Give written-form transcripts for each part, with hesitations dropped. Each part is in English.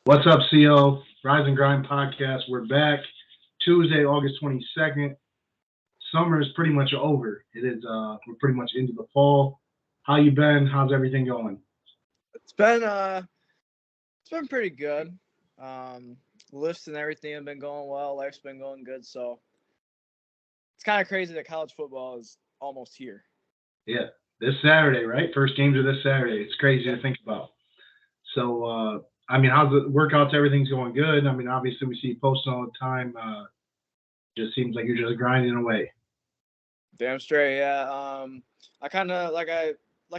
What's up, CO? Rise and Grind podcast. We're back Tuesday, August 22nd. Summer is pretty much over. We're pretty much into the fall. How you been? How's everything going? It's been pretty good. Lifts and everything have been going well. Life's been going good. So it's kind of crazy that college football is almost here. Yeah, this Saturday, right? First games are this Saturday. It's crazy to think about. So, how's the workouts? Everything's going good. Obviously, we see you posting all the time. Just seems like you're just grinding away. Damn straight, yeah. I kind of like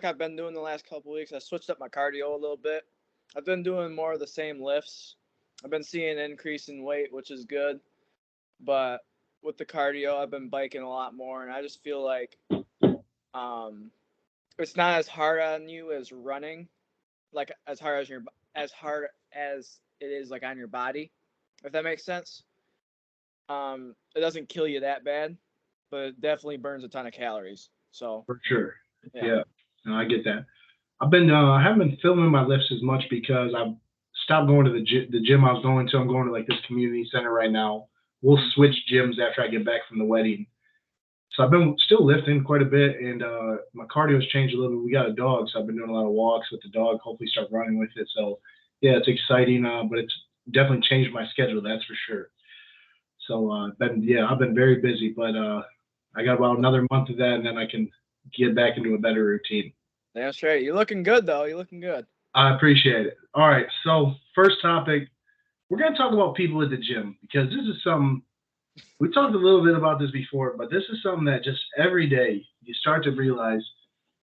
I've been doing the last couple weeks. I switched up my cardio a little bit. I've been doing more of the same lifts. I've been seeing an increase in weight, which is good. But with the cardio, I've been biking a lot more, and I just feel like um, it's not as hard on you as running, like as hard as it is like on your body, if that makes sense. It doesn't kill you that bad, but it definitely burns a ton of calories. So For sure. yeah. Yeah, no, I get that. I haven't been filming my lifts as much because I've stopped going to the gym I was going to. I'm going to like this community center right now. We'll switch gyms after I get back from the wedding. So I've been still lifting quite a bit, and my cardio's changed a little bit. We got a dog, so I've been doing a lot of walks with the dog. Hopefully, start running with it. So yeah, it's exciting, but it's definitely changed my schedule. That's for sure. So I've been very busy, but I got about another month of that, and then I can get back into a better routine. That's right. You're looking good though. You're looking good. I appreciate it. All right, so first topic, we're going to talk about people at the gym because this is something we talked a little bit about this before, but this is something that just every day you start to realize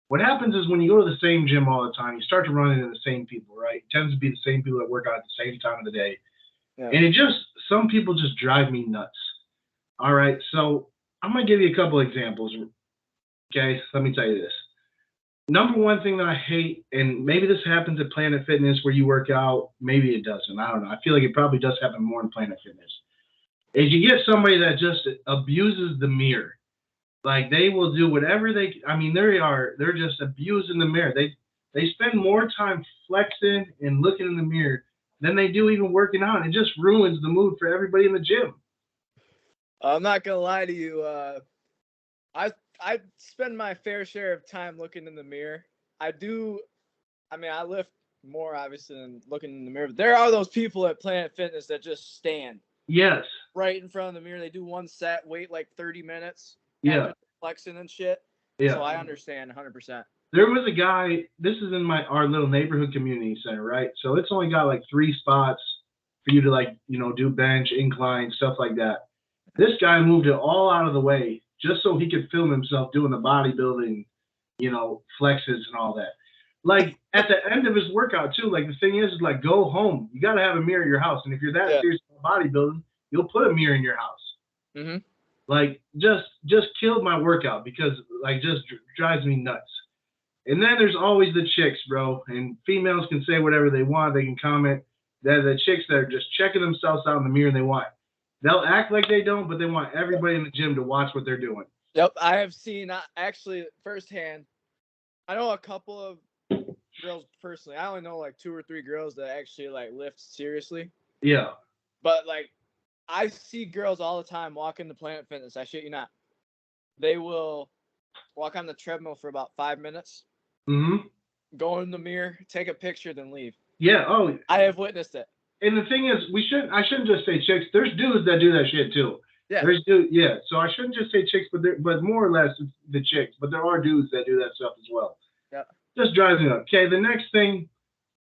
what happens is when you go to the same gym all the time, you start to run into the same people, right? It tends to be the same people that work out at the same time of the day. Yeah. And some people just drive me nuts. All right, so I'm going to give you a couple examples. Okay, let me tell you this. Number one thing that I hate, and maybe this happens at Planet Fitness where you work out, maybe it doesn't. I don't know. I feel like it probably does happen more in Planet Fitness. Is you get somebody that just abuses the mirror. Like they will do whatever they're just abusing the mirror. They spend more time flexing and looking in the mirror than they do even working out. It just ruins the mood for everybody in the gym. I'm not gonna lie to you. I spend my fair share of time looking in the mirror. I do. I mean, I lift more obviously than looking in the mirror. But there are those people at Planet Fitness that just stand Yes. right in front of the mirror. They do one set, wait like 30 minutes, Yeah. flexing and shit. Yeah. So I understand 100%. There was a guy. This is in our little neighborhood community center, right? So it's only got like 3 spots for you to do bench, incline, stuff like that. This guy moved it all out of the way just so he could film himself doing the bodybuilding, flexes and all that. Like at the end of his workout too. Like the thing is like go home. You got to have a mirror in your house, and if you're that serious about bodybuilding, you'll put a mirror in your house. Mm-hmm. Like just killed my workout because like just drives me nuts. And then there's always the chicks, bro. And females can say whatever they want. They can comment. They're the chicks that are just checking themselves out in the mirror and they'll act like they don't, but they want everybody in the gym to watch what they're doing. Yep, I have seen actually firsthand. I know a couple of girls personally. I only know like 2 or 3 girls that actually like lift seriously. Yeah. But like I see girls all the time walking to Planet Fitness. I shit you not. They will walk on the treadmill for about 5 minutes. Mm-hmm. Go in the mirror, take a picture, then leave. Yeah. Oh, I have witnessed it. And the thing is, I shouldn't just say chicks. There's dudes that do that shit too. Yeah. Yeah. So I shouldn't just say chicks, but more or less it's the chicks. But there are dudes that do that stuff as well. Yeah. Just drives me up. Okay. The next thing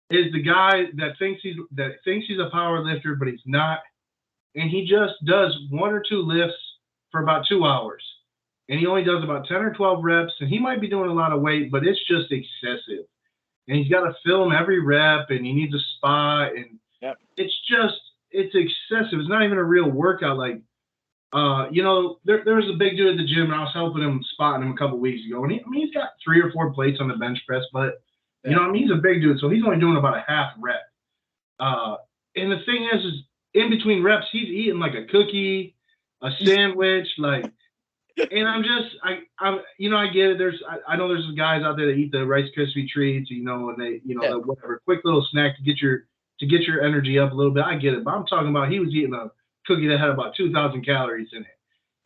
is the guy that thinks he's a power lifter, but he's not, and he just does 1 or 2 lifts for about 2 hours, and he only does about 10 or 12 reps, and he might be doing a lot of weight, but it's just excessive, and he's got to film every rep, and he needs a spot, and it's excessive. It's not even a real workout. Like, there was a big dude at the gym, and I was helping him, spotting him a couple weeks ago, and he's got 3 or 4 plates on the bench press, but he's a big dude, so he's only doing about a half rep. And the thing is in between reps, he's eating like a cookie, a sandwich, like, and I get it. I know there's guys out there that eat the Rice Krispie treats, and they, the whatever quick little snack to get your to get your energy up a little bit. I get it, but I'm talking about he was eating a cookie that had about 2,000 calories in it.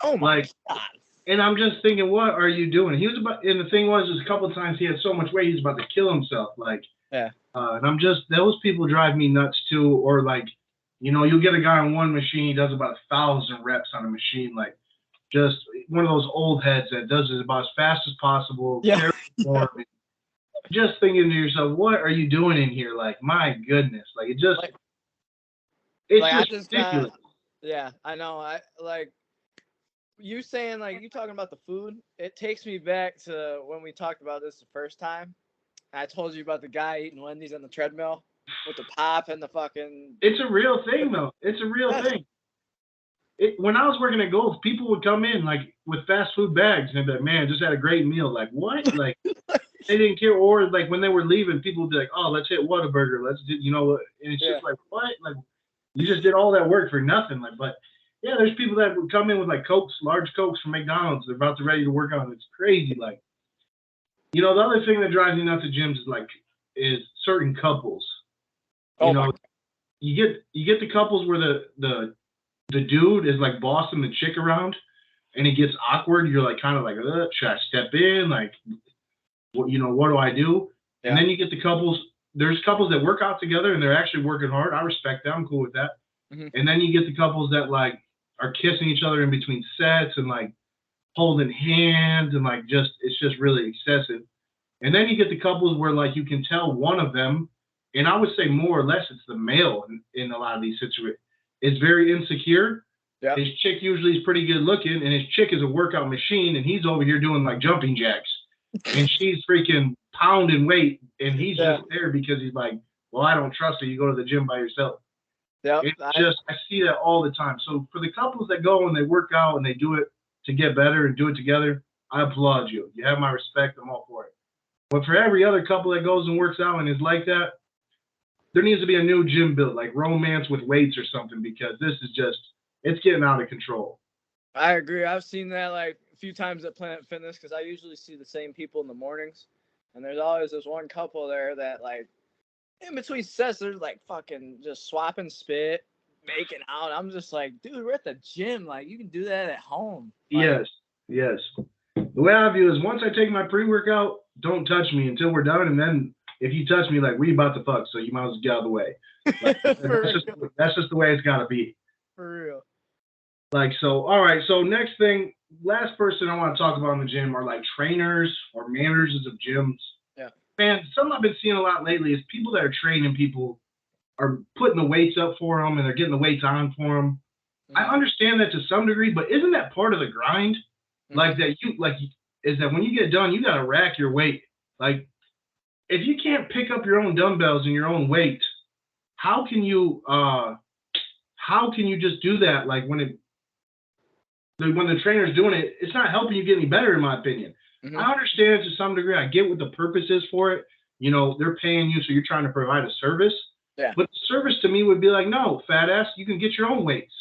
Oh my Like, God. and I'm just thinking, what are you doing? He was about, and the thing was, is a couple of times he had so much weight, he was about to kill himself. Like, Yeah. and I'm just, those people drive me nuts too. Or like, you'll get a guy on one machine, he does about 1,000 reps on a machine, like just one of those old heads that does it about as fast as possible. Yeah. Just thinking to yourself, what are you doing in here? Like, my goodness, like it just, it's like, just ridiculous. Yeah, I know. I like you saying, like, you talking about the food. It takes me back to when we talked about this the first time. I told you about the guy eating Wendy's on the treadmill with the pop and the fucking. It's a real thing, though. It's a real thing. When I was working at Gold's, people would come in like with fast food bags and they'd be like, "Man, just had a great meal." Like, what? Like, they didn't care. Or like when they were leaving, people would be like, "Oh, let's hit Whataburger. Let's do," and it's just like, what? Like, you just did all that work for nothing. Like, but yeah, there's people that would come in with like Cokes, large Cokes from McDonald's. They're about to ready to work on it. It's crazy. Like, the other thing that drives me nuts at gyms is certain couples. You get the couples where the dude is like bossing the chick around, and it gets awkward. You're like kind of like, should I step in? Like, what do I do? Yeah. And then you get the couples. There's couples that work out together and they're actually working hard. I respect that. I'm cool with that. Mm-hmm. And then you get the couples that like are kissing each other in between sets and like holding hands and like it's just really excessive. And then you get the couples where like you can tell one of them, and I would say more or less it's the male in a lot of these situations, is very insecure. Yeah. His chick usually is pretty good looking, and his chick is a workout machine, and he's over here doing like jumping jacks, and she's freaking pounding weight, and he's just there because he's like, well, I don't trust her. You go to the gym by yourself. Yeah. I see that all the time. So for the couples that go and they work out and they do it to get better and do it together, I applaud you. You have my respect. I'm all for it. But for every other couple that goes and works out and is like that, there needs to be a new gym built, like Romance with weights or something, because this is just, it's getting out of control. I agree. I've seen that like a few times at Planet Fitness because I usually see the same people in the mornings. And there's always this one couple there that like, in between sets, they're like fucking just swapping spit, making out. I'm just like, dude, we're at the gym. Like, you can do that at home. Like, yes. The way I view it is once I take my pre-workout, don't touch me until we're done. And then if you touch me, like, we about to fuck, so you might as well get out of the way. Like, that's just the way it's got to be. For real. Like, so, all right. So next thing, last person I want to talk about in the gym are like trainers or managers of gyms. Yeah. Man, something I've been seeing a lot lately is people that are training people are putting the weights up for them and they're getting the weights on for them. Mm-hmm. I understand that to some degree, but isn't that part of the grind? Mm-hmm. Is that when you get done, you got to rack your weight. Like, if you can't pick up your own dumbbells and your own weight, how can you just do that? Like when the trainer's doing it, it's not helping you get any better, in my opinion. Mm-hmm. I understand to some degree. I get what the purpose is for it. They're paying you, so you're trying to provide a service. Yeah. But the service to me would be like, no, fat ass, you can get your own weights.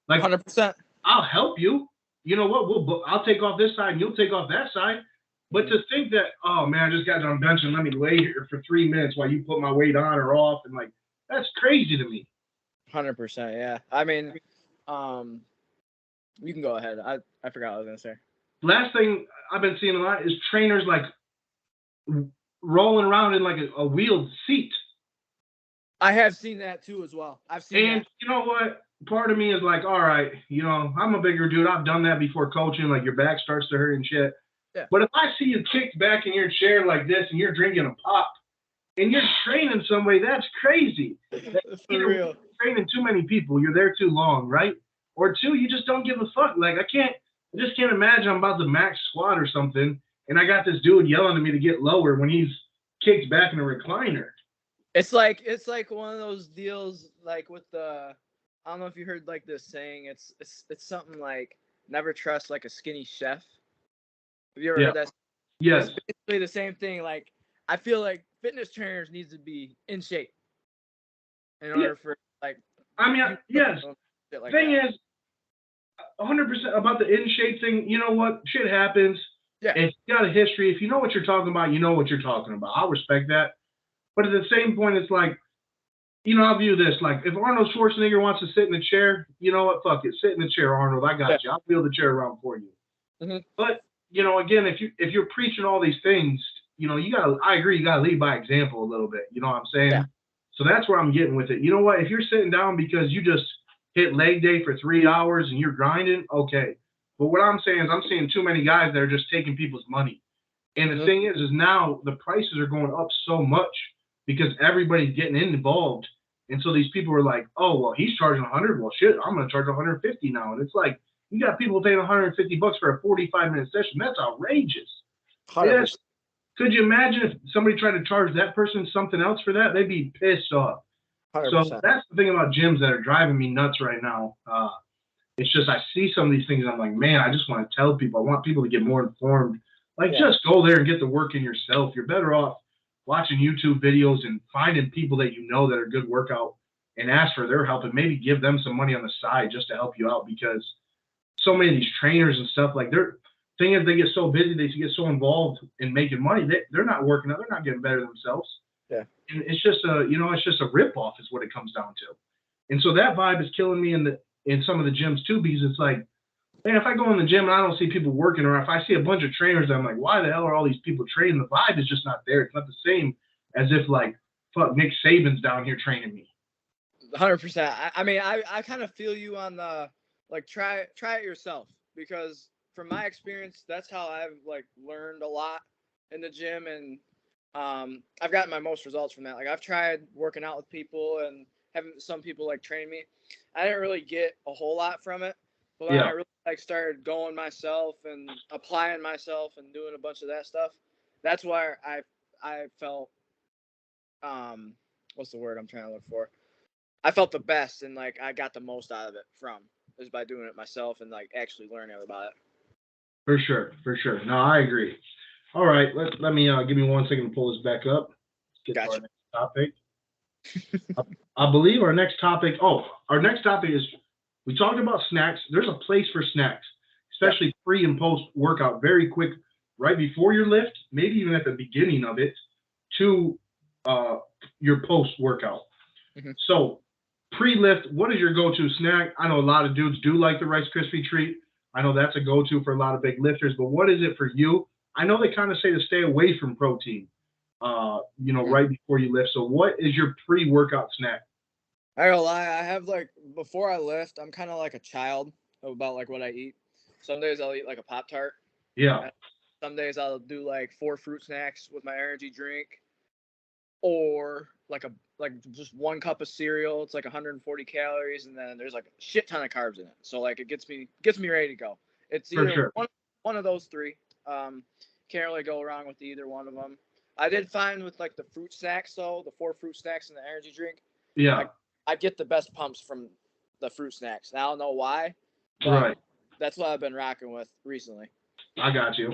Like 100%. I'll help you. You know what? I'll take off this side and you'll take off that side. But to think that, oh man, I just got done benching, let me lay here for 3 minutes while you put my weight on or off, and like that's crazy to me. 100%, yeah. I mean, you can go ahead. I forgot what I was gonna say. Last thing I've been seeing a lot is trainers like rolling around in like a wheeled seat. I have seen that too as well. I've seen and that. You know what? Part of me is like, all right, I'm a bigger dude. I've done that before coaching. Like your back starts to hurt and shit. Yeah. But if I see you kicked back in your chair like this and you're drinking a pop and you're training somebody, that's crazy. For real. You're training too many people. You're there too long, right? Or two, you just don't give a fuck. Like I just can't imagine I'm about to max squat or something and I got this dude yelling at me to get lower when he's kicked back in a recliner. It's like one of those deals like with the, I don't know if you heard like this saying, it's something like never trust like a skinny chef. Have you ever heard that? Yes. It's basically the same thing. Like I feel like fitness trainers needs to be in shape in order for like. I mean, yes. Like thing is, 100% about the in shape thing. You know what? Shit happens. Yeah. If you got a history, if you know what you're talking about, you know what you're talking about. I'll respect that. But at the same point, it's like I view this like if Arnold Schwarzenegger wants to sit in a chair, you know what? Fuck it, sit in the chair, Arnold. I Yeah. got you. I'll wheel the chair around for you. Mm-hmm. But again, if you're preaching all these things, you gotta. I agree. You gotta lead by example a little bit. You know what I'm saying? Yeah. So that's where I'm getting with it. You know what? If you're sitting down because you just hit leg day for 3 hours and you're grinding, okay. But what I'm saying is I'm seeing too many guys that are just taking people's money. And the Mhm. thing is now the prices are going up so much because everybody's getting involved. And so these people are like, oh, well, he's charging 100. Well, shit, I'm going to charge 150 now. And it's like, you got people paying 150 bucks for a 45-minute session. That's outrageous. 100%. Could you imagine if somebody tried to charge that person something else for that? They'd be pissed off. 100%. So that's the thing about gyms that are driving me nuts right now. It's just I see some of these things and I'm like, man, I just want to tell people. I want people to get more informed. Like, just go there and get the work in yourself. You're better off watching YouTube videos and finding people that you know that are good workout and ask for their help and maybe give them some money on the side just to help you out because so many of these trainers and stuff, like they're thing is they get so busy, they get so involved in making money, they're not working out, they're not getting better themselves. Yeah. And it's just it's just a ripoff is what it comes down to. And so that vibe is killing me in some of the gyms too, because it's like, man, if I go in the gym and I don't see people working, or if I see a bunch of trainers, I'm like, why the hell are all these people training? The vibe is just not there. It's not the same as if like, fuck, Nick Saban's down here training me. 100%. I mean, I kind of feel you on the like try it yourself, because from my experience, that's how I've like learned a lot in the gym, and I've gotten my most results from that. Like I've tried working out with people and having some people like train me. I didn't really get a whole lot from it, but when I really like started going myself and applying myself and doing a bunch of that stuff, that's why I felt what's the word I'm trying to look for? I felt the best and like I got the most out of it from is by doing it myself and like actually learning about it. For sure. No, I agree. All right, let me give me 1 second to pull this back up. Let's get to our next topic. I believe our next topic. Our next topic is we talked about snacks. There's a place for snacks, especially pre and post workout. Very quick, right before your lift, maybe even at the beginning of it, to your post workout. Mm-hmm. So pre-lift, what is your go-to snack? I know a lot of dudes do like the Rice Krispie treat. I know that's a go-to for a lot of big lifters, but what is it for you? I know they kind of say to stay away from protein, right before you lift. So what is your pre-workout snack? I don't lie. I have like, before I lift, I'm kind of like a child about like what I eat. Some days I'll eat like a Pop-Tart. Yeah. Some days I'll do like 4 fruit snacks with my energy drink, or like just 1 cup of cereal. It's like 140 calories, and then there's like a shit ton of carbs in it. So like it gets me ready to go. It's either one of those 3. Can't really go wrong with either one of them. I did find with like the fruit snacks though, the 4 fruit snacks and the energy drink. Yeah. I get the best pumps from the fruit snacks. And I don't know why, but right. That's what I've been rocking with recently. I got you.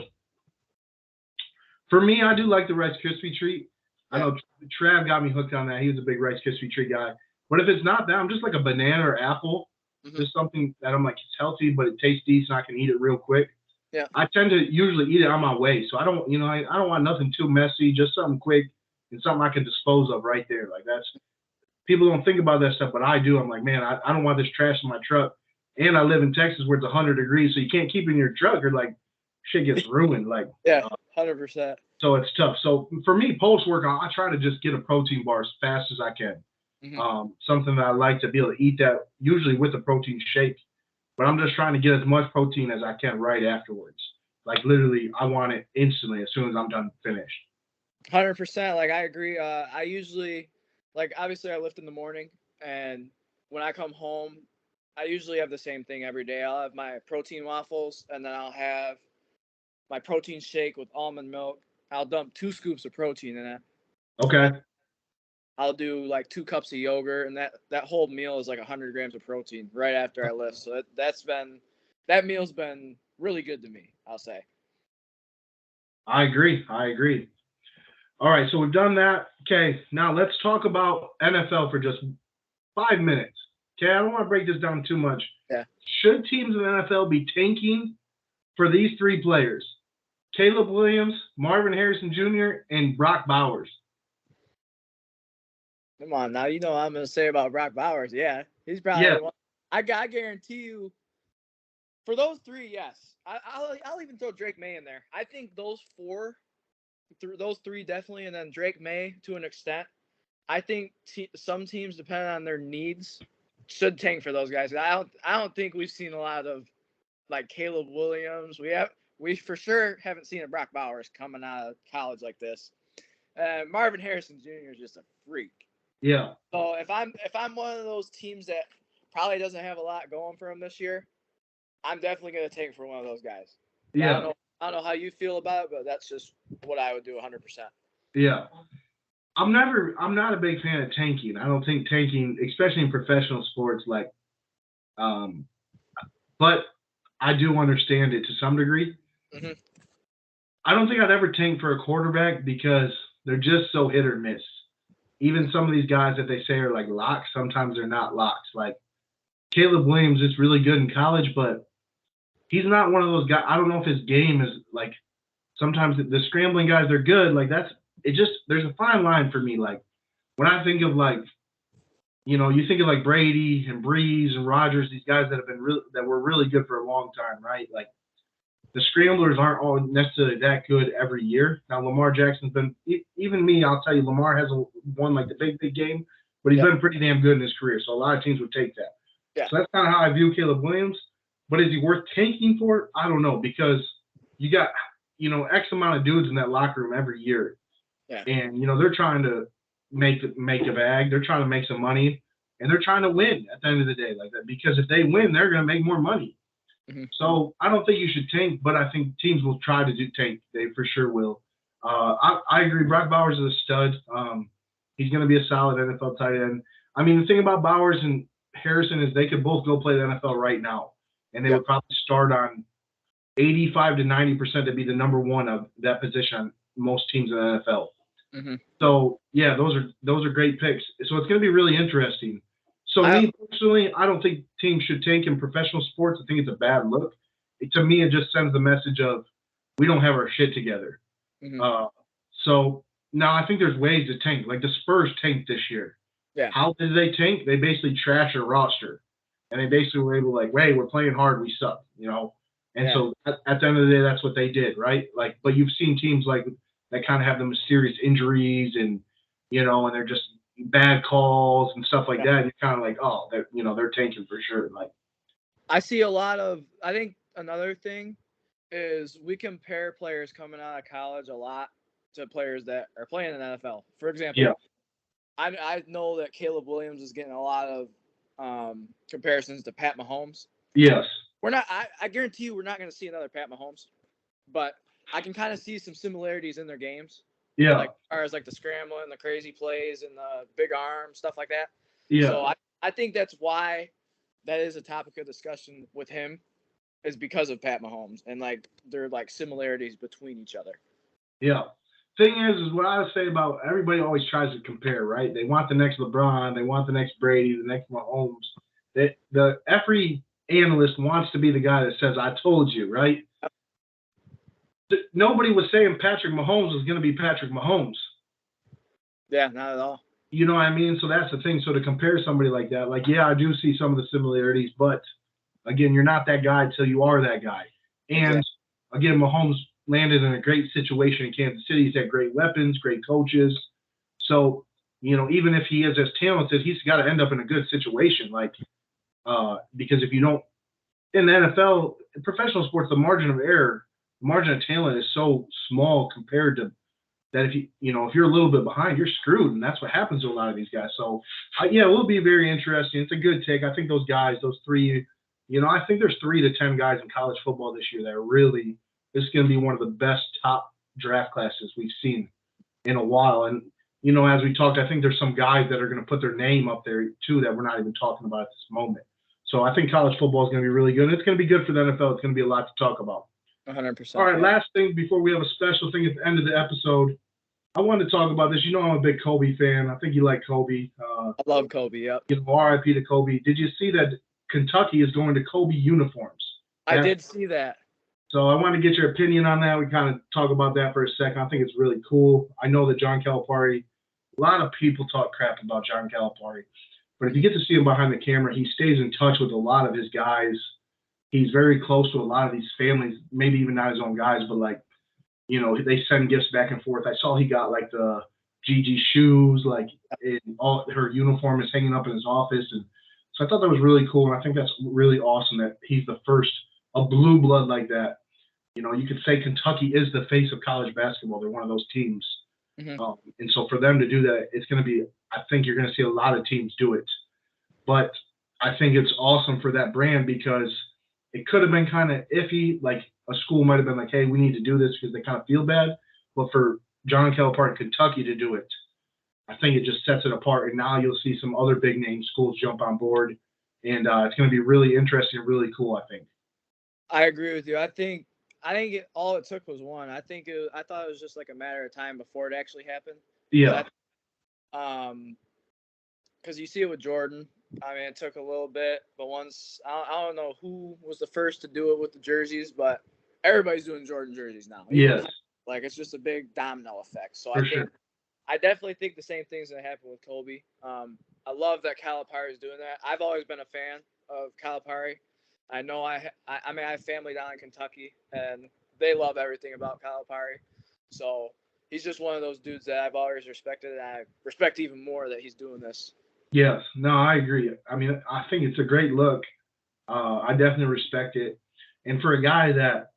For me, I do like the Rice Krispie treat. Yeah. I know Trav got me hooked on that. He was a big Rice Krispie treat guy. But if it's not that, I'm just like a banana or apple. Mm-hmm. Just something that I'm like, it's healthy, but it tastes decent. I can eat it real quick. Yeah. I tend to usually eat it on my way. So I don't want nothing too messy, just something quick and something I can dispose of right there. Like people don't think about that stuff, but I do. I'm like, man, I don't want this trash in my truck. And I live in Texas where it's 100 degrees, so you can't keep it in your truck or like shit gets ruined. Like 100%. So it's tough. So for me, post workout, I try to just get a protein bar as fast as I can. Mm-hmm. Something that I like to be able to eat that usually with a protein shake, but I'm just trying to get as much protein as I can right afterwards. Like literally, I want it instantly as soon as I'm done finished. 100%. Like I agree. I usually, like obviously I lift in the morning, and when I come home, I usually have the same thing every day. I'll have my protein waffles, and then I'll have my protein shake with almond milk. I'll dump 2 scoops of protein in it. Okay. I'll do like 2 cups of yogurt, and that whole meal is like 100 grams of protein right after I lift. So that meal's been really good to me, I'll say. I agree. All right, so we've done that. Okay, now let's talk about NFL for just 5 minutes. Okay, I don't want to break this down too much. Yeah. Should teams in the NFL be tanking for these 3 players? Caleb Williams, Marvin Harrison Jr., and Brock Bowers. Come on now, you know what I'm gonna say about Brock Bowers. Yeah, he's probably Yeah. one. I guarantee you, for those three, yes. I'll even throw Drake May in there. I think those those three definitely, and then Drake May to an extent. I think some teams, depending on their needs, should tank for those guys. I don't think we've seen a lot of like Caleb Williams. We for sure haven't seen a Brock Bowers coming out of college like this. Marvin Harrison Jr. is just a freak. Yeah. So if I'm one of those teams that probably doesn't have a lot going for him this year, I'm definitely gonna take for one of those guys. Yeah. I don't know how you feel about it, but that's just what I would do 100%. Yeah. I'm not a big fan of tanking. I don't think tanking, especially in professional sports, like, but I do understand it to some degree. Mhm. I don't think I'd ever tank for a quarterback because they're just so hit or miss. Even some of these guys that they say are like locks, sometimes they're not locks. Like Caleb Williams is really good in college, but he's not one of those guys. I don't know if his game is like sometimes the scrambling guys, they're good. Like there's a fine line for me. Like when I think of like, you think of like Brady and Breeze and Rodgers, these guys that were really good for a long time, right? Like the scramblers aren't all necessarily that good every year. Now Lamar Jackson's been, even me, I'll tell you, Lamar hasn't won like the big game, but he's been pretty damn good in his career. So a lot of teams would take that. Yeah. So that's kind of how I view Caleb Williams. But is he worth tanking for? I don't know, because you got, X amount of dudes in that locker room every year. Yeah. And, they're trying to make a bag. They're trying to make some money. And they're trying to win at the end of the day like that. Because if they win, they're going to make more money. Mm-hmm. So I don't think you should tank, but I think teams will try to do tank. They for sure will. I agree. Brock Bowers is a stud. He's going to be a solid NFL tight end. I mean, the thing about Bowers and Harrison is they could both go play the NFL right now. And they would probably start on 85 to 90% to be the number one of that position on most teams in the NFL. Mm-hmm. So yeah, those are great picks. So it's going to be really interesting. So me personally, I don't think teams should tank in professional sports. I think it's a bad look. To me, it just sends the message of we don't have our shit together. Mm-hmm. So now I think there's ways to tank. Like the Spurs tanked this year. Yeah. How did they tank? They basically trashed their roster. And they basically were able to like, hey, we're playing hard, we suck, And so at the end of the day, that's what they did, right? Like, but you've seen teams like that kind of have the mysterious injuries and, and they're just bad calls and stuff like that. And you're kind of like, oh, they're tanking for sure. Like, I see a lot of. I think another thing is we compare players coming out of college a lot to players that are playing in the NFL. For example, I know that Caleb Williams is getting a lot of comparisons to Pat Mahomes. Yes. We're not. I guarantee you, we're not going to see another Pat Mahomes, but I can kind of see some similarities in their games. Yeah. Like as far as like the scrambling, the crazy plays, and the big arm stuff like that. Yeah. So I think that's why that is a topic of discussion with him, is because of Pat Mahomes and like there are like similarities between each other. Yeah. Thing is what I would say about everybody always tries to compare, right? They want the next LeBron, they want the next Brady, the next Mahomes. Every analyst wants to be the guy that says, I told you, right? Nobody was saying Patrick Mahomes was going to be Patrick Mahomes. Yeah, not at all. You know what I mean? So that's the thing. So to compare somebody like that, like, yeah, I do see some of the similarities, but again, you're not that guy until you are that guy. And again, Mahomes landed in a great situation in Kansas City. He's had great weapons, great coaches. So, even if he is as talented, he's got to end up in a good situation. Like, because if you don't, in the NFL, in professional sports, the margin of error, the margin of talent is so small compared to that. If if you're a little bit behind, you're screwed, and that's what happens to a lot of these guys. So, it will be very interesting. It's a good take. I think those guys, those three, I think there's 3 to 10 guys in college football this year that are really. This is going to be one of the best top draft classes we've seen in a while. And as we talked, I think there's some guys that are going to put their name up there too that we're not even talking about at this moment. So I think college football is going to be really good. And it's going to be good for the NFL. It's going to be a lot to talk about. 100%. All right, last thing before we have a special thing at the end of the episode, I wanted to talk about this. I'm a big Kobe fan. I think you like Kobe. I love Kobe. Yep. RIP to Kobe. Did you see that Kentucky is going to Kobe uniforms? I did see that. So I want to get your opinion on that. We kind of talk about that for a second. I think it's really cool. I know that John Calipari a lot of people talk crap about John Calipari, but if you get to see him behind the camera, he stays in touch with a lot of his guys. He's very close to a lot of these families, maybe even not his own guys, but like, they send gifts back and forth. I saw he got like the Gigi shoes, like all her uniform is hanging up in his office. And so I thought that was really cool. And I think that's really awesome that he's the first, a blue blood like that. You could say Kentucky is the face of college basketball. They're one of those teams. Mm-hmm. And so for them to do that, it's going to be, I think you're going to see a lot of teams do it. But I think it's awesome for that brand because it could have been kind of iffy. Like a school might have been like, hey, we need to do this because they kind of feel bad. But for John Calipari in Kentucky to do it, I think it just sets it apart. And now you'll see some other big name schools jump on board. And it's going to be really interesting and really cool, I think. I agree with you. I think all it took was one. I thought it was just like a matter of time before it actually happened. Yeah. Because you see it with Jordan. I mean, it took a little bit, but once I don't know who was the first to do it with the jerseys, but everybody's doing Jordan jerseys now. Yes. Like it's just a big domino effect. So I definitely think the same thing's gonna happen with Kobe. I love that Calipari is doing that. I've always been a fan of Calipari. I know I have family down in Kentucky, and they love everything about Calipari. So he's just one of those dudes that I've always respected, and I respect even more that he's doing this. Yes. No, I agree. I mean, I think it's a great look. I definitely respect it. And for a guy that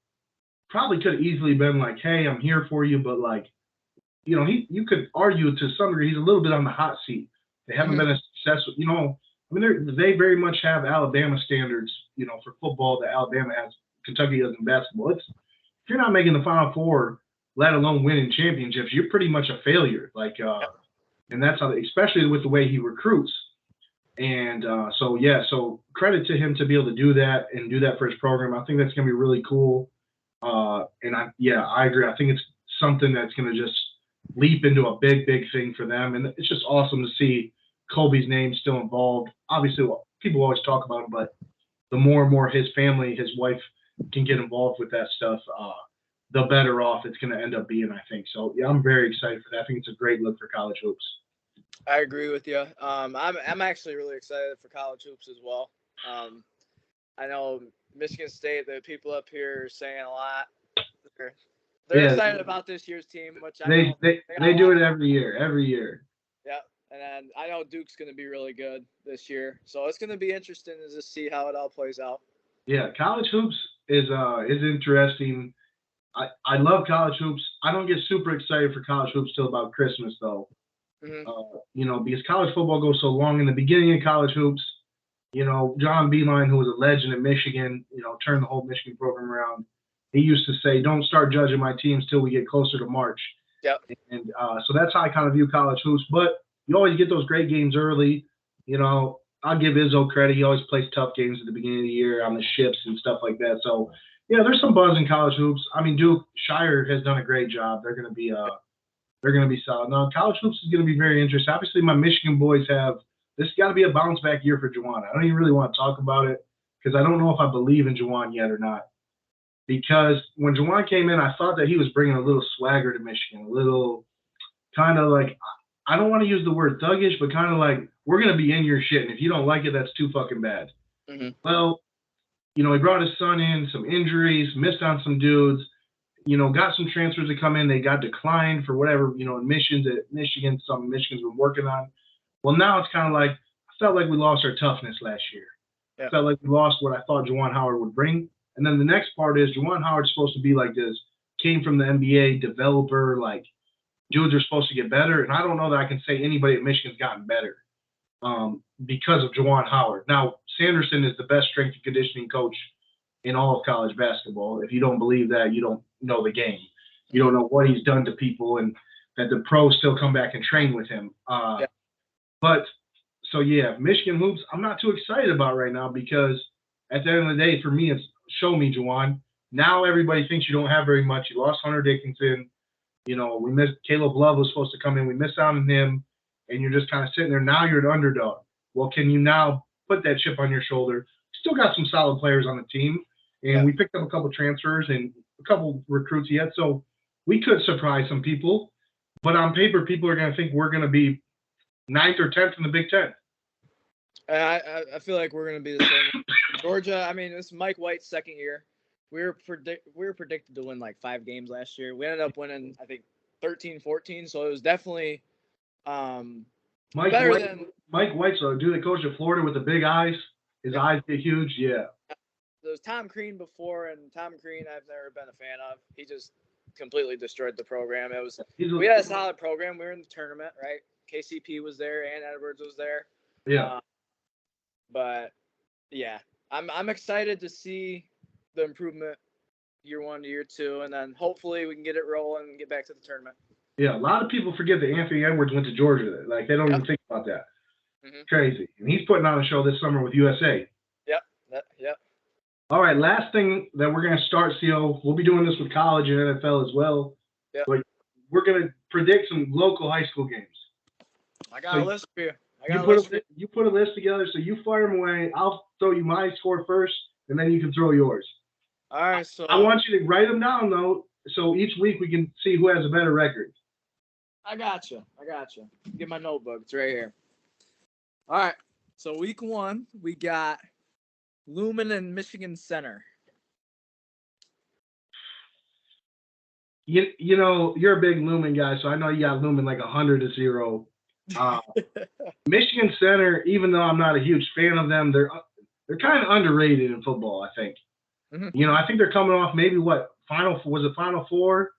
probably could have easily been like, hey, I'm here for you, but like, you could argue to some degree he's a little bit on the hot seat. They haven't been as successful. I mean, they very much have Alabama standards, for football that Alabama has, Kentucky does in basketball. If you're not making the Final Four, let alone winning championships, you're pretty much a failure. Like, and that's how, especially with the way he recruits. And so credit to him to be able to do that and do that for his program. I think that's going to be really cool. And I agree. I think it's something that's going to just leap into a big, big thing for them. And it's just awesome to see Kobe's name still involved. Obviously, people always talk about him, but the more and more his family, his wife can get involved with that stuff, the better off it's going to end up being, I think. So, yeah, I'm very excited for that. I think it's a great look for college hoops. I agree with you. I'm actually really excited for college hoops as well. I know Michigan State, the people up here are saying a lot. They're excited about this year's team, which they do it every year. Yeah, and then I know Duke's going to be really good this year, so it's going to be interesting to just see how it all plays out. Yeah, college hoops is interesting. I love college hoops. I don't get super excited for college hoops till about Christmas though. Mm-hmm. Because college football goes so long. In the beginning of college hoops, John Beilein, who was a legend in Michigan, turned the whole Michigan program around. He used to say, don't start judging my teams till we get closer to March. Yep. And so that's how I kind of view college hoops. But you always get those great games early. I'll give Izzo credit. He always plays tough games at the beginning of the year on the ships and stuff like that. So, yeah, there's some buzz in college hoops. I mean, Duke, Shire has done a great job. They're going to be solid. Now, college hoops is going to be very interesting. Obviously, my Michigan boys this got to be a bounce back year for Juwan. I don't even really want to talk about it because I don't know if I believe in Juwan yet or not. Because when Juwan came in, I thought that he was bringing a little swagger to Michigan, a little kind of like, I don't want to use the word thuggish, but kind of like, we're going to be in your shit. And if you don't like it, that's too fucking bad. Mm-hmm. Well, he brought his son in, some injuries, missed on some dudes, got some transfers to come in. They got declined for whatever, admissions at Michigan, some Michigan's been working on. Well, now it's kind of like, I felt like we lost our toughness last year. Yeah. I felt like we lost what I thought Juwan Howard would bring. And then the next part is Juwan Howard's supposed to be like this, came from the NBA, developer, like dudes are supposed to get better. And I don't know that I can say anybody at Michigan's gotten better because of Juwan Howard. Now, Sanderson is the best strength and conditioning coach in all of college basketball. If you don't believe that, you don't know the game. You don't know what he's done to people and that the pros still come back and train with him. But, so yeah, Michigan hoops, I'm not too excited about right now because at the end of the day, for me, it's show me, Juwan. Now everybody thinks you don't have very much. You lost Hunter Dickinson. We missed Caleb Love was supposed to come in. We missed out on him. And you're just kind of sitting there. Now you're an underdog. Well, can you now put that chip on your shoulder? Still got some solid players on the team. And we picked up a couple transfers and a couple recruits yet. So we could surprise some people. But on paper, people are going to think we're going to be 9th or 10th in the Big Ten. I feel like we're going to be the same. Georgia, I mean, it's Mike White's second year. We were predicted to win like 5 games last year. We ended up winning, I think, 13, 14. So it was definitely better than Mike White's a dude that coached at Florida with the big eyes. His eyes get huge. Yeah. There was Tom Crean before, and Tom Crean I've never been a fan of. He just completely destroyed the program. We had a solid program. We were in the tournament, right? KCP was there, and Edwards was there. Yeah. But yeah, I'm excited to see the improvement year 1 to year 2, and then hopefully we can get it rolling and get back to the tournament. Yeah, a lot of people forget that Anthony Edwards went to Georgia. Like they don't even think about that. Mm-hmm. Crazy, and he's putting on a show this summer with USA. Yep. All right, last thing that we're going to start, CO, we'll be doing this with college and NFL as well. Yep. But we're going to predict some local high school games. I got a list for you. You put a list together, so you fire them away. I'll throw you my score first, and then you can throw yours. All right, so I want you to write them down, though, so each week we can see who has a better record. I got you. Get my notebook. It's right here. All right, so week 1, we got Lumen and Michigan Center. You know, you're a big Lumen guy, so I know you got Lumen like 100-0. Michigan Center, even though I'm not a huge fan of them, they're kind of underrated in football, I think. Mm-hmm. You know, I think they're coming off maybe Final Four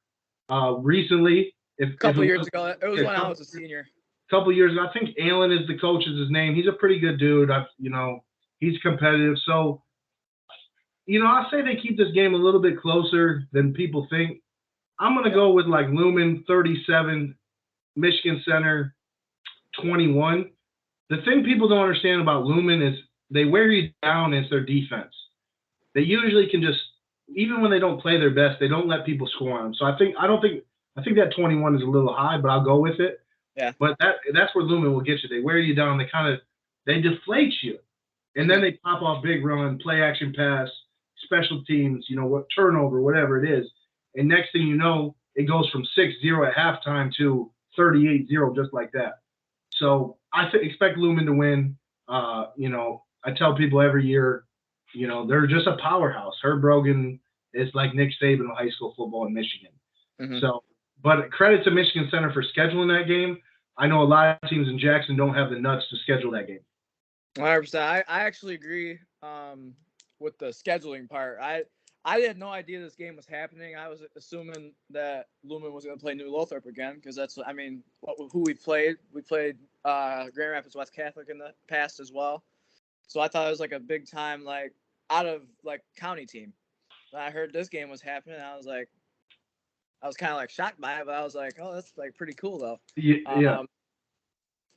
recently. A couple years ago. It was when I was a senior. A couple years ago. I think Allen is the coach, is his name. He's a pretty good dude. He's competitive. So, I say they keep this game a little bit closer than people think. I'm going to go with like Lumen 37, Michigan Center 21. The thing people don't understand about Lumen is they wear you down. It's their defense. They usually can just, even when they don't play their best, they don't let people score on them. So I think that 21 is a little high, but I'll go with it. Yeah. But that's where Lumen will get you. They wear you down. They deflate you. And then they pop off big run, play action pass, special teams, turnover, whatever it is. And next thing you know, it goes from 6-0 at halftime to 38-0 just like that. So I expect Lumen to win. I tell people every year, they're just a powerhouse. Herb Brogan is like Nick Saban of high school football in Michigan. Mm-hmm. So, but credit to Michigan Center for scheduling that game. I know a lot of teams in Jackson don't have the nuts to schedule that game. 100%. I actually agree with the scheduling part. I had no idea this game was happening. I was assuming that Lumen was going to play New Lothrop again because who we played. We played Grand Rapids West Catholic in the past as well. So I thought it was like a big time, like out of like county team. When I heard this game was happening, I was kind of like shocked by it, but I was like, oh, that's like pretty cool though. Yeah.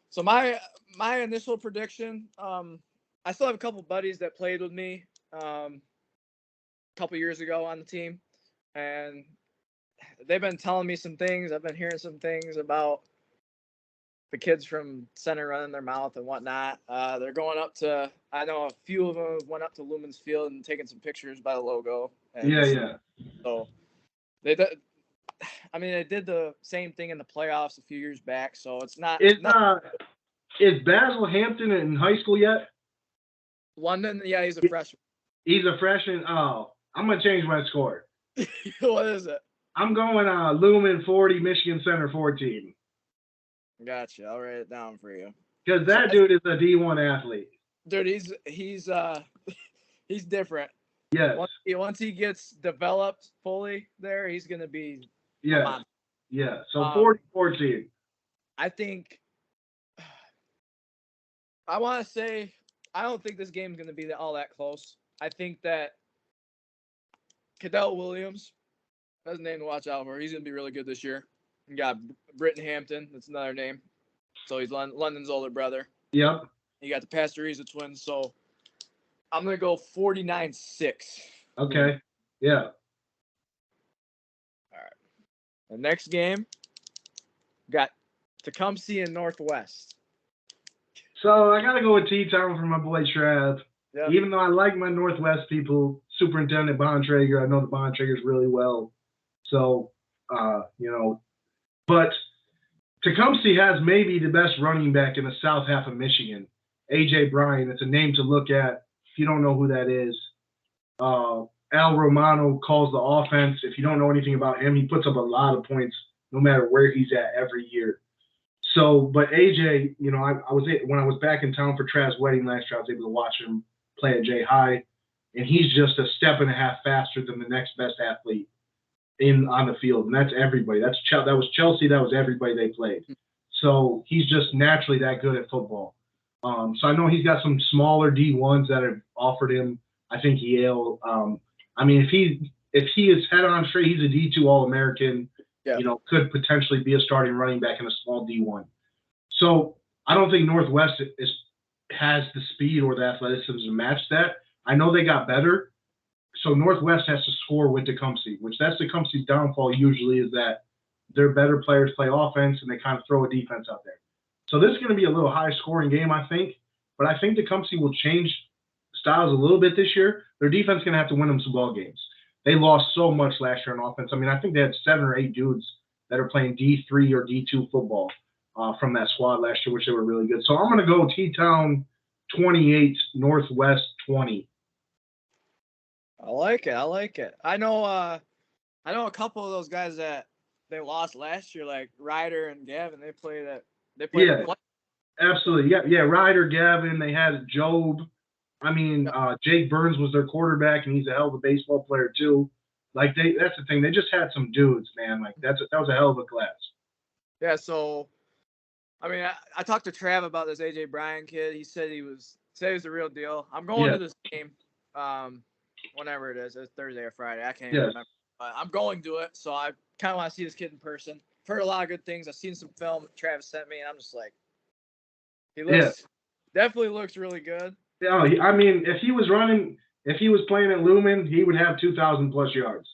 So my initial prediction, I still have a couple buddies that played with me a couple years ago on the team, and they've been telling me some things. I've been hearing some things about the kids from Center running their mouth and whatnot. They're going up to, I know a few of them went up to Lumen's Field and taking some pictures by the logo. Yeah. So they did the same thing in the playoffs a few years back. So it's not. Is Basil Hampton in high school yet? London, yeah, he's a freshman. He's a freshman. Oh, I'm gonna change my score. What is it? I'm going Lumen 40, Michigan Center 14. Gotcha. I'll write it down for you. Because that dude is a D1 athlete. Dude, he's different. Yes. Once he gets developed fully there, he's gonna be. Yeah. Yeah. So 40-14. I think. I want to say I don't think this game's gonna be all that close. I think that Cadell Williams, that's a name to watch out for. He's gonna be really good this year. You got Britton Hampton, that's another name. So he's London's older brother. Yep. You got the Pastoriza twins. So I'm going to go 49-6. Okay. Yeah. All right. The next game, got Tecumseh and Northwest. So I got to go with T-Town for my boy Trav. Yep. Even though I like my Northwest people, Superintendent Bontrager, I know the Bontragers really well. So, but Tecumseh has maybe the best running back in the south half of Michigan, A.J. Bryan. It's a name to look at if you don't know who that is. Al Romano calls the offense. If you don't know anything about him, he puts up a lot of points no matter where he's at every year. So, but AJ, when I was back in town for Trav's wedding last year, I was able to watch him play at J High, and he's just a step and a half faster than the next best athlete on the field, and that's everybody. That was Chelsea. That was everybody they played. So he's just naturally that good at football. So I know he's got some smaller D1s that have offered him. I think Yale. If he is head on straight, he's a D2 All-American. Yeah. Could potentially be a starting running back in a small D1. So I don't think Northwest has the speed or the athleticism to match that. I know they got better. So Northwest has to score with Tecumseh, which that's Tecumseh's downfall usually is that their better players play offense and they kind of throw a defense out there. So this is going to be a little high-scoring game, I think. But I think Tecumseh will change styles a little bit this year. Their defense is going to have to win them some ball games. They lost so much last year on offense. I mean, I think they had 7 or 8 dudes that are playing D3 or D2 football from that squad last year, which they were really good. So I'm going to go T-Town 28, Northwest 20. I like it. I know a couple of those guys that they lost last year, like Ryder and Gavin. They played. Yeah, absolutely. Yeah. Ryder, Gavin. They had Job. I mean, Jake Burns was their quarterback, and he's a hell of a baseball player too. Like that's the thing. They just had some dudes, man. Like that was a hell of a class. Yeah. So, I mean, I talked to Trav about this AJ Bryan kid. He said he was the real deal. I'm going to this game, whenever it is. It's Thursday or Friday. I can't even remember. But I'm going to it, so I kind of want to see this kid in person. I've heard a lot of good things. I've seen some film that Travis sent me, and I'm just like, he definitely looks really good. Yeah, I mean, if he was playing at Lumen, he would have 2,000 plus yards.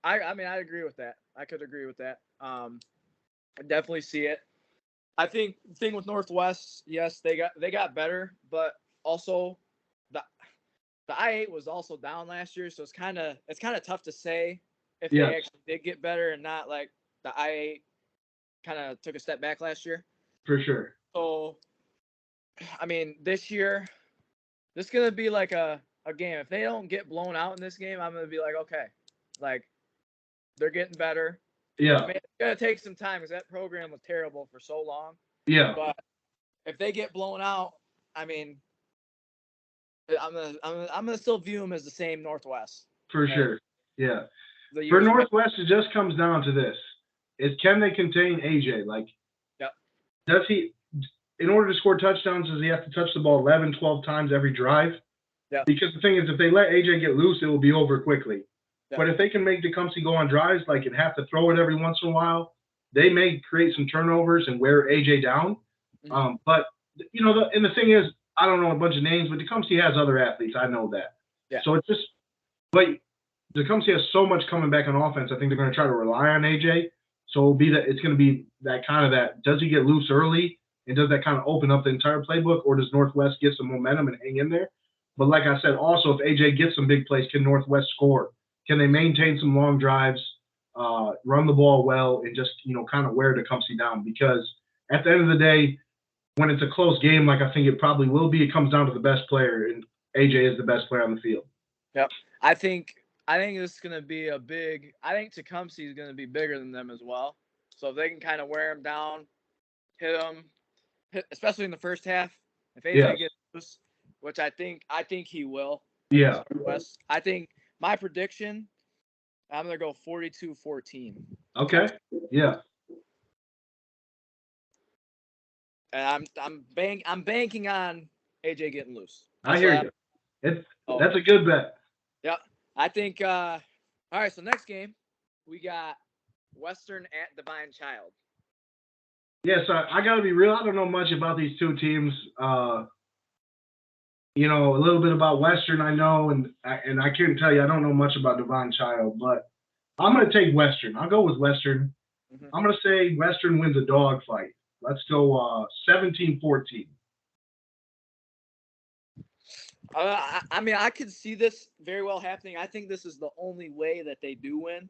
I mean, I agree with that. I could agree with that. I definitely see it. I think the thing with Northwest, yes, they got better, but also the I-8 was also down last year, so it's kind of tough to say if they actually did get better and not like the I-8 kind of took a step back last year. For sure. So, I mean, this year, this is going to be like a game. If they don't get blown out in this game, I'm going to be like, okay, like they're getting better. Yeah. I mean, it's going to take some time because that program was terrible for so long. Yeah. But if they get blown out, I mean, I'm gonna still view them as the same Northwest. For sure. Yeah. For Northwest, it just comes down to this: can they contain AJ? Like, does he? In order to score touchdowns, does he have to touch the ball 11, 12 times every drive? Yeah. Because the thing is, if they let AJ get loose, it will be over quickly. Yeah. But if they can make Tecumseh go on drives, like and have to throw it every once in a while, they may create some turnovers and wear AJ down. Mm-hmm. But and the thing is, I don't know a bunch of names, but Tecumseh has other athletes. I know that. Yeah. So it's just, but Tecumseh has so much coming back on offense. I think they're going to try to rely on AJ. So it's going to be that kind of that. Does he get loose early, and does that kind of open up the entire playbook, or does Northwest get some momentum and hang in there? But like I said, also if AJ gets some big plays, can Northwest score? Can they maintain some long drives, run the ball well, and just kind of wear Tecumseh down? Because at the end of the day, when it's a close game, like I think it probably will be, it comes down to the best player, and AJ is the best player on the field. Yep. I think this is going to be I think Tecumseh is going to be bigger than them as well. So if they can kind of wear him down, hit especially in the first half, if AJ gets loose, which I think he will. Yeah. I think my prediction, I'm going to go 42-14. Okay. Yeah. And I'm banking on AJ getting loose. I hear you. That's a good bet. Yep. I think all right, so next game we got Western at Divine Child. Yeah, so I gotta be real, I don't know much about these two teams. A little bit about Western I know, and I can't tell you I don't know much about Divine Child, but I'm gonna take Western. I'll go with Western. Mm-hmm. I'm gonna say Western wins a dog fight. Let's go 17-14. I mean, I could see this very well happening. I think this is the only way that they do win.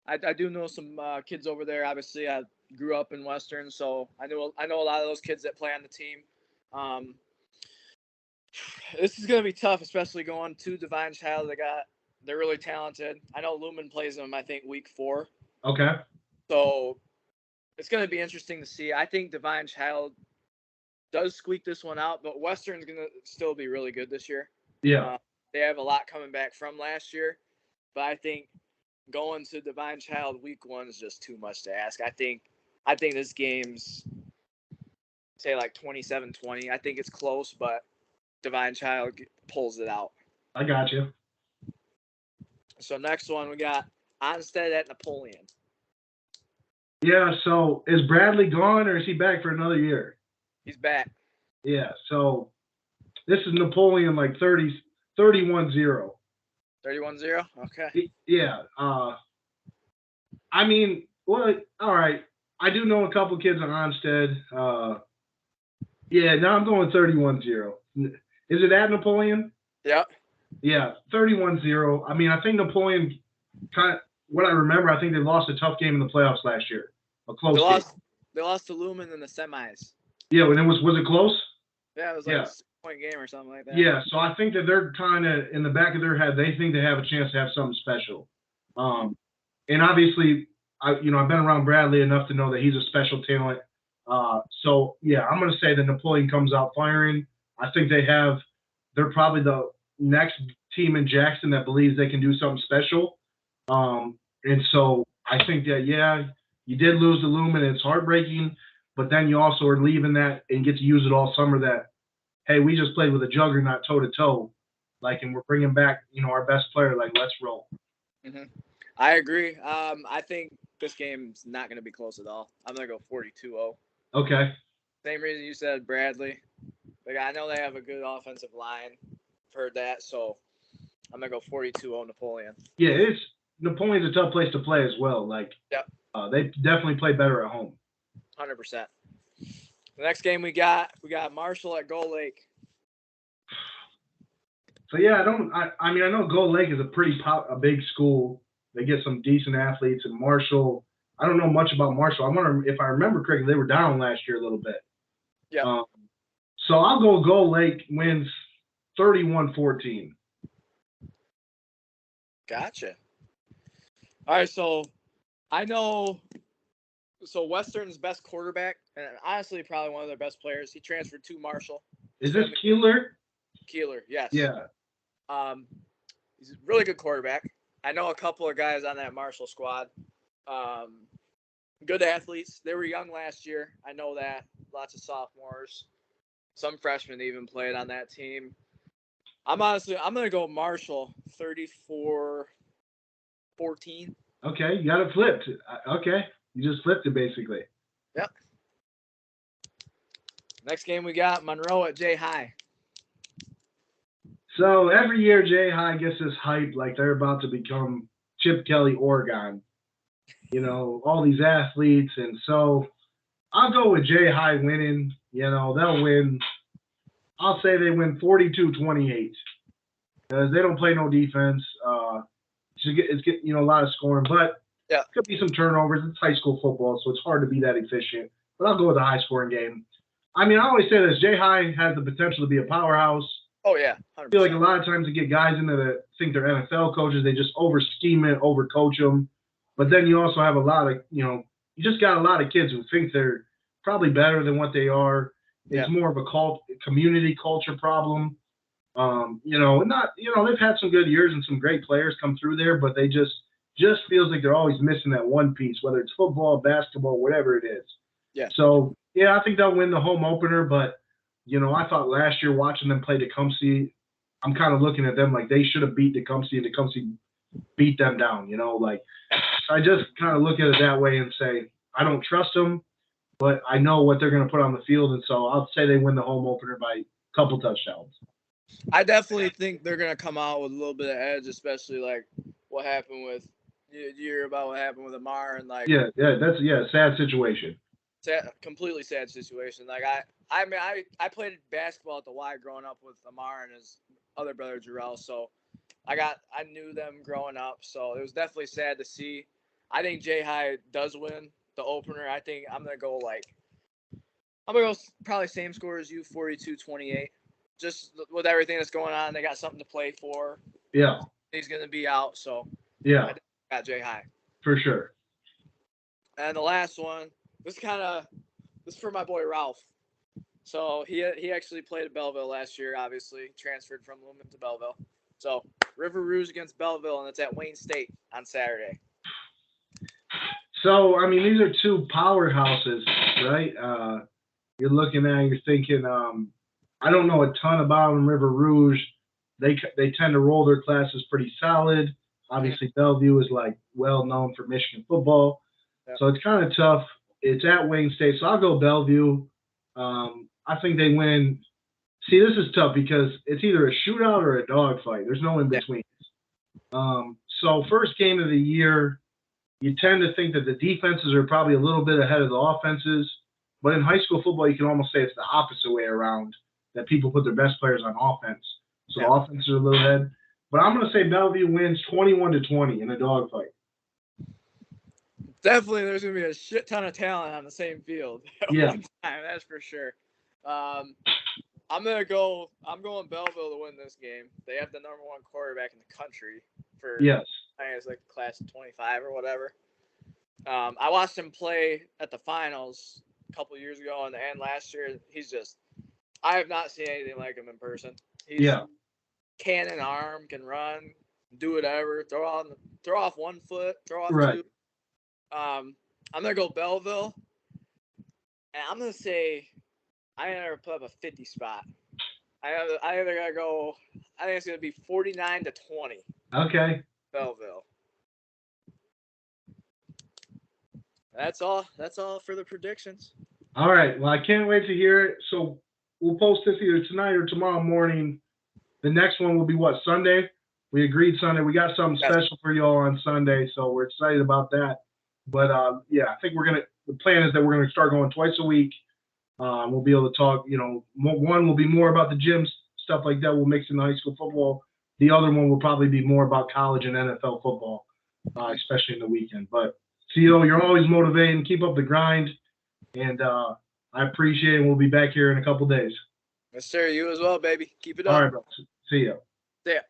I do know some kids over there. Obviously, I grew up in Western, so I know a lot of those kids that play on the team. This is gonna be tough, especially going to Divine Child. They're really talented. I know Lumen plays them, I think, week 4. Okay. So it's gonna be interesting to see. I think Divine Child does squeak this one out, but Western's gonna still be really good this year. Yeah. They have a lot coming back from last year, but I think going to Divine Child week 1 is just too much to ask. I think this game's say like 27-20. I think it's close, but Divine Child pulls it out. I got you. So next one we got Onstead at Napoleon. Yeah. So is Bradley gone or is he back for another year? He's back. Yeah. So this is Napoleon like 31-0. 31-0? Okay. Yeah. I mean, well, all right. I do know a couple kids on Onstead. Yeah, now I'm going 31-0. Is it at Napoleon? Yep. Yeah, 31-0. I mean, I think Napoleon what I remember, I think they lost a tough game in the playoffs last year. A close game. They lost to Lumen in the semis. Yeah, when was it close? Yeah, it was like a 6-point game or something like that. Yeah, so I think that they're kind of in the back of their head, they think they have a chance to have something special. And obviously, I've been around Bradley enough to know that he's a special talent. So yeah, I'm gonna say that Napoleon comes out firing. I think they're probably the next team in Jackson that believes they can do something special. And so I think that, yeah, you did lose to Lumen. It's heartbreaking, but then you also are leaving that and get to use it all summer that, hey, we just played with a juggernaut toe to toe, and we're bringing back, our best player. Let's roll. Mm-hmm. I agree. I think this game's not going to be close at all. I'm going to go 42-0. Okay. Same reason you said Bradley. I know they have a good offensive line. I've heard that, so I'm going to go 42-0 Napoleon. Yeah, Napoleon's a tough place to play as well. Yep. They definitely play better at home. 100%. The next game we got Marshall at Gull Lake. So yeah, I know Gull Lake is a big school. They get some decent athletes, and Marshall, I don't know much about Marshall. I wonder if I remember correctly, they were down last year a little bit. Yeah. So I'll go Gull Lake wins 31-14. Gotcha. All right, so I know. So Western's best quarterback, and honestly, probably one of their best players. He transferred to Marshall. Is this Keeler? Keeler, yes. Yeah. He's a really good quarterback. I know a couple of guys on that Marshall squad. Good athletes. They were young last year. I know that. Lots of sophomores. Some freshmen even played on that team. I'm going to go Marshall 34-14. Okay, you got it flipped. Okay, you just flipped it basically. Yep. Next game we got Monroe at Jay High. So every year Jay High gets this hype like they're about to become Chip Kelly, Oregon. All these athletes, and so I'll go with Jay High winning. They'll win. I'll say they win 42-28 because they don't play no defense. It's getting a lot of scoring, but yeah, it could be some turnovers. It's high school football, so it's hard to be that efficient. But I'll go with a high scoring game. I mean, I always say this: Jay High has the potential to be a powerhouse. Oh yeah, 100%. I feel like a lot of times you get guys into that think they're NFL coaches. They just over scheme it, over coach them. But then you also have a lot of you just got a lot of kids who think they're probably better than what they are. It's more of a community culture problem. They've had some good years and some great players come through there, but they just feels like they're always missing that one piece, whether it's football, basketball, whatever it is. Yeah. So yeah, I think they'll win the home opener, but I thought last year watching them play Tecumseh, I'm kind of looking at them like they should have beat Tecumseh and Tecumseh beat them down. I just kind of look at it that way and say I don't trust them, but I know what they're going to put on the field, and so I'll say they win the home opener by a couple touchdowns. I definitely think they're going to come out with a little bit of edge, especially what happened with you hear about what happened with Amar and that's a sad situation. Completely sad situation. I played basketball at the Y growing up with Amar and his other brother Jarrell, so I knew them growing up, so it was definitely sad to see. I think Jay High does win the opener. I think I'm gonna go probably same score as you, 42-28. Just with everything that's going on, they got something to play for. Yeah. He's gonna be out, so Yeah. I think I got Jay High. For sure. And the last one, this is for my boy Ralph. So he actually played at Belleville last year, obviously, transferred from Lumen to Belleville. So River Rouge against Belleville, and it's at Wayne State on Saturday. So, I mean, these are two powerhouses, right? You're thinking, I don't know a ton about them. River Rouge, they tend to roll their classes pretty solid. Obviously, Bellevue is like well known for Michigan football. Yep. So it's kind of tough. It's at Wayne State, so I'll go Bellevue. I think they win. See, this is tough because it's either a shootout or a dogfight. There's no in between. So first game of the year, you tend to think that the defenses are probably a little bit ahead of the offenses. But in high school football, you can almost say it's the opposite way around, that people put their best players on offense. So the offenses are a little ahead. But I'm going to say Bellevue wins 21-20 in a dogfight. Definitely, there's going to be a shit ton of talent on the same field at one time. That's for sure. I'm going Belleville to win this game. They have the number one quarterback in the country for, I think it's like class of 25 or whatever. I watched him play at the finals a couple years ago and last year. I have not seen anything like him in person. He's cannon arm, can run, do whatever, throw off one foot, throw off two. I'm going to go Belleville, and I'm going to say I never put up a 50 spot. I either got to go, I think it's going to be 49-20. Okay. Belleville. That's all for the predictions. All right. Well, I can't wait to hear it. So we'll post this either tonight or tomorrow morning. The next one will be what, Sunday? We agreed Sunday. We got something special for y'all on Sunday, so we're excited about that. But I think the plan is that we're going to start going twice a week. We'll be able to talk, one will be more about the gyms, stuff like that. We'll mix in high school football. The other one will probably be more about college and NFL football, especially in the weekend. But CO, you're always motivating. Keep up the grind. And I appreciate it. We'll be back here in a couple days. Yes, sir. You as well, baby. Keep it up. All right, bro. See ya. See ya.